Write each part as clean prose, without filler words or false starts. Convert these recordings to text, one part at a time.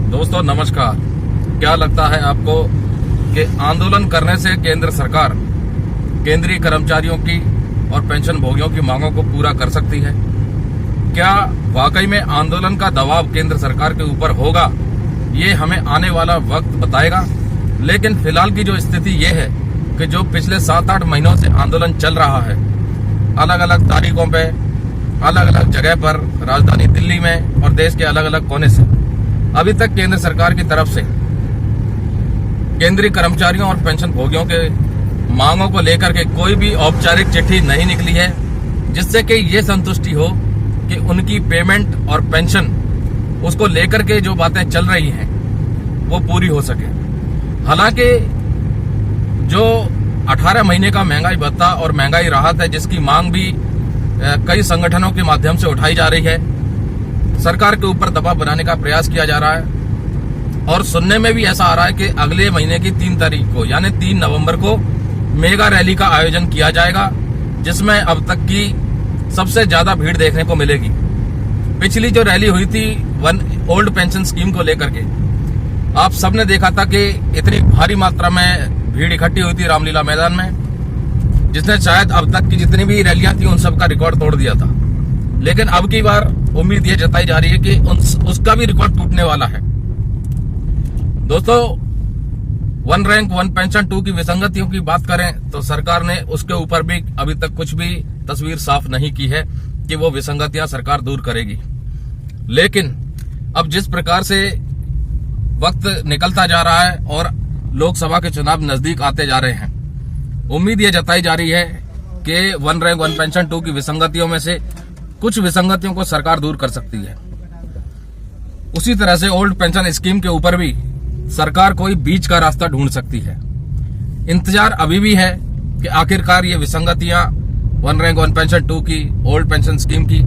दोस्तों नमस्कार। क्या लगता है आपको कि आंदोलन करने से केंद्र सरकार केंद्रीय कर्मचारियों की और पेंशन भोगियों की मांगों को पूरा कर सकती है? क्या वाकई में आंदोलन का दबाव केंद्र सरकार के ऊपर होगा? ये हमें आने वाला वक्त बताएगा। लेकिन फिलहाल की जो स्थिति ये है कि जो पिछले 7-8 महीनों से आंदोलन चल रहा है, अलग अलग तारीखों पे, अलग अलग जगह पर, राजधानी दिल्ली में और देश के अलग अलग कोने से, अभी तक केंद्र सरकार की तरफ से केंद्रीय कर्मचारियों और पेंशन भोगियों के मांगों को लेकर के कोई भी औपचारिक चिट्ठी नहीं निकली है, जिससे कि ये संतुष्टि हो कि उनकी पेमेंट और पेंशन उसको लेकर के जो बातें चल रही हैं वो पूरी हो सके। हालांकि जो 18 महीने का महंगाई भत्ता और महंगाई राहत है, जिसकी मांग भी कई संगठनों के माध्यम से उठाई जा रही है, सरकार के ऊपर दबाव बनाने का प्रयास किया जा रहा है। और सुनने में भी ऐसा आ रहा है कि अगले महीने की 3 तारीख को यानी 3 नवंबर को मेगा रैली का आयोजन किया जाएगा, जिसमें अब तक की सबसे ज्यादा भीड़ देखने को मिलेगी। पिछली जो रैली हुई थी ओल्ड पेंशन स्कीम को लेकर के, आप सबने देखा था कि इतनी भारी मात्रा में भीड़ इकट्ठी हुई थी रामलीला मैदान में, जिसने शायद अब तक की जितनी भी रैलियां थी उन सबका रिकॉर्ड तोड़ दिया था। लेकिन अब की बार उम्मीद ये जताई जा रही है कि उसका भी रिकॉर्ड टूटने वाला है। दोस्तों, 1 रैंक 1 पेंशन 2 की विसंगतियों की बात करें तो सरकार ने उसके ऊपर भी अभी तक कुछ भी तस्वीर साफ नहीं की है कि वो विसंगतियां सरकार दूर करेगी। लेकिन अब जिस प्रकार से वक्त निकलता जा रहा है और लोकसभा के चुनाव नजदीक आते जा रहे हैं, उम्मीद ये जताई जा रही है कि 1 रैंक 1 पेंशन 2 की विसंगतियों में से कुछ विसंगतियों को सरकार दूर कर सकती है। उसी तरह से ओल्ड पेंशन स्कीम के ऊपर भी सरकार कोई बीच का रास्ता ढूंढ सकती है। इंतजार अभी भी है कि आखिरकार ये विसंगतियां 1 रैंक 1 पेंशन 2 की, ओल्ड पेंशन स्कीम की,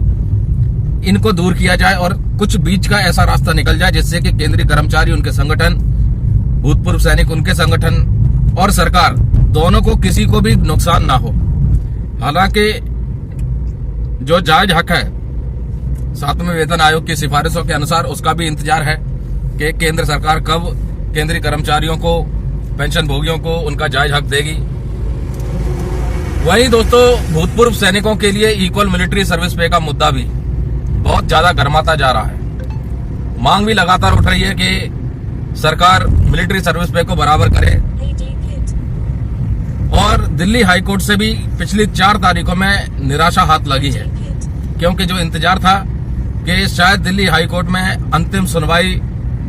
इनको दूर किया जाए और कुछ बीच का ऐसा रास्ता निकल जाए जिससे कि केंद्रीय कर्मचारी, उनके संगठन, भूतपूर्व सैनिक, उनके संगठन और सरकार दोनों को किसी को भी नुकसान ना हो। हालांकि जो जायज हक है 7वें वेतन आयोग की सिफारिशों के अनुसार, उसका भी इंतजार है कि केंद्र सरकार कब केंद्रीय कर्मचारियों को, पेंशन भोगियों को उनका जायज हक देगी। वहीं दोस्तों, भूतपूर्व सैनिकों के लिए इक्वल मिलिट्री सर्विस पे का मुद्दा भी बहुत ज्यादा गर्माता जा रहा है। मांग भी लगातार उठ रही है कि सरकार मिलिट्री सर्विस पे को बराबर करे। और दिल्ली हाईकोर्ट से भी पिछली 4 तारीखों में निराशा हाथ लगी है, क्योंकि जो इंतजार था कि शायद दिल्ली हाईकोर्ट में अंतिम सुनवाई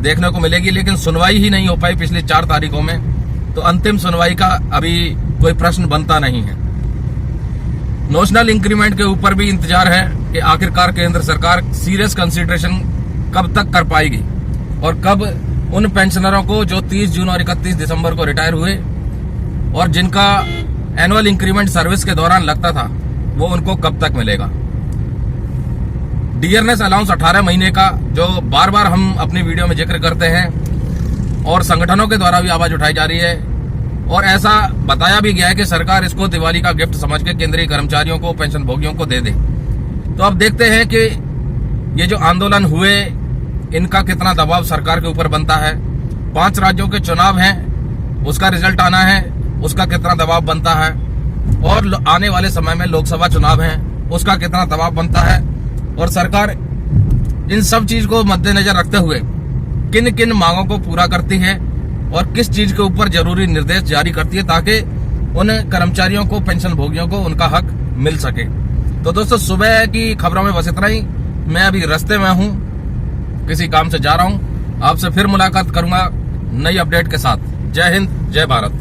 देखने को मिलेगी, लेकिन सुनवाई ही नहीं हो पाई पिछली 4 तारीखों में। तो अंतिम सुनवाई का अभी कोई प्रश्न बनता नहीं है। नोशनल इंक्रीमेंट के ऊपर भी इंतजार है कि आखिरकार केंद्र सरकार सीरियस कंसीडरेशन कब तक कर पाएगी और कब उन पेंशनरों को जो 30 जून और 31 दिसंबर को रिटायर हुए और जिनका एनुअल इंक्रीमेंट सर्विस के दौरान लगता था, वो उनको कब तक मिलेगा। डियरनेस अलाउंस 18 महीने का, जो बार बार हम अपनी वीडियो में जिक्र करते हैं और संगठनों के द्वारा भी आवाज उठाई जा रही है, और ऐसा बताया भी गया है कि सरकार इसको दिवाली का गिफ्ट समझ के केंद्रीय कर्मचारियों को, पेंशन भोगियों को दे दे। तो अब देखते हैं कि ये जो आंदोलन हुए, इनका कितना दबाव सरकार के ऊपर बनता है। 5 राज्यों के चुनाव हैं, उसका रिजल्ट आना है, उसका कितना दबाव बनता है, और आने वाले समय में लोकसभा चुनाव हैं, उसका कितना दबाव बनता है, और सरकार इन सब चीज को मद्देनजर रखते हुए किन किन मांगों को पूरा करती है और किस चीज के ऊपर जरूरी निर्देश जारी करती है, ताकि उन कर्मचारियों को, पेंशन भोगियों को उनका हक मिल सके। तो दोस्तों, सुबह की खबरों में बस इतना ही। मैं अभी रास्ते में हूँ, किसी काम से जा रहा हूँ। आपसे फिर मुलाकात करूंगा नई अपडेट के साथ। जय हिंद, जय भारत।